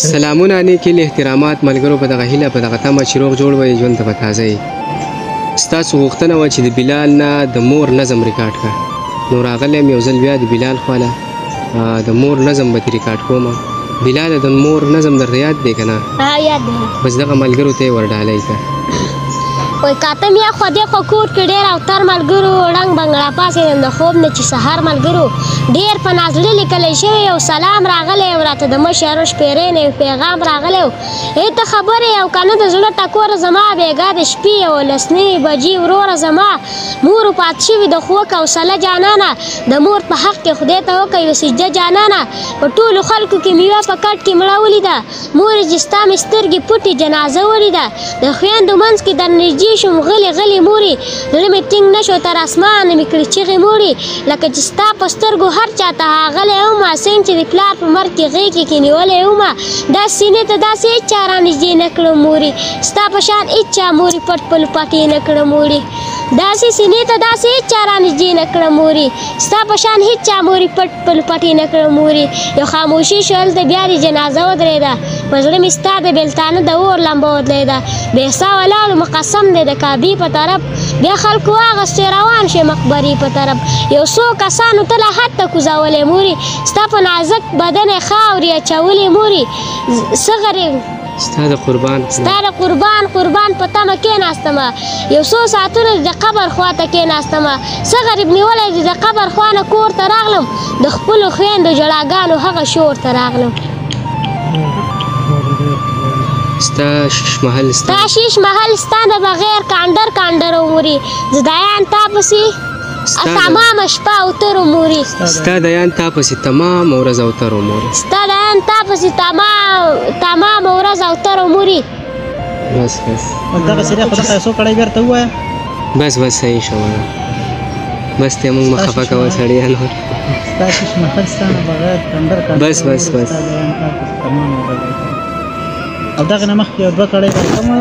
سلامونه نیکې احترامات ملګرو په دغه هیله په دغه تمه چې روغ جوړ وئ ژوند ته به تازه یې. ستاسو غوښتنه وه چې د بلال نه د مور نظم ریکارډ کړه، نو راغلی یم یو ځل بیا د بلال خواله د مور نظم به ترې ریکارډ کوم. بلال د مور نظم درته یاد دی که نه؟ یاد دی. بس دغه ملګرو ته یې ور ډالۍ کړه. وای کاتم یا خو دې خو کور کې ډېر اوتر ملګرو ړنګ بنګ راپاڅېدم د خوب نه چې سهار ملګرو ډېر په نازړه لیکلی شوی یو سلام راغلی او راته د مشر شپېرې نه یو پیغام راغلی و. ته خبرې او که نه د زړه ټکوره زما بېګا د شپې 11 بجې وروره زما مور پات شوي د خوک حوصله جانانه د مور په حق کې خدای ته وکړه یو سجده جانانه. په ټولو خلکو کې میوه په کټ کې مړه ولیده مور چې ستا مې سترګې پټې جنازه ولیده د خویندو منځ کې در نږدې شوم غلی غلی مورې زړه مې ټینګ نه شو تر اسمانه مې کړې چغې مورې لکه چې ستا په سترګو هر چاته هاغلی ومه سیم چې د پلار په مرګ کې غېږ کې نیولی ومه دا سینې ته داسې هېچا رانږدې نه کړم مورې ستا په شان هېچا مورې پټ پل پټې نه کړم مورې داسې سینې ته داسې هېچا رانږدې نه کړم مورې ستا په شان هېچا مورې پټ پل پټې نه کړم مورې. یو خاموشي شو هلته بیا د جنازه ودرېده په زړه مې ستا د بېلتانه د اور لمبه ودرېده بې حسا ولاړو مقسم دی د کعبې په طرف بیا خلکو واغستې روان شوې مقبرې په طرف یو څو کسانو ته لا حد ته کوزولی مورې ستا په نازک بدن یې خاورې اچولې مورې څه غریب ستا د قربان په تمه کېناستمه یو څو ساعتونه د قبر خواته کېناستمه څه غریب نیولی د قبر خوا نه کور ته راغلم د خپلو خویندو ژړاګانو هغه شور ته راغلم. ستا شیش محل ستا د بغیر کانډر کانډر مورې زدایان تا پسې تمامه شپه او تر مورې ستا دیان تا پسې تمام ورځ او تر مورې ستا دیان تا پسې تمام ورځ او تر مورې. بس دغه سړی خو د پیسو کړی بېرته ووایه. بس صحیح شوه بس ته موږ مه خفه کوه سړیه نور ستا شیش محل ستا نه بغیر کانډر کانډر بس او دغه نه مخکې یو 2 کړۍ راکمه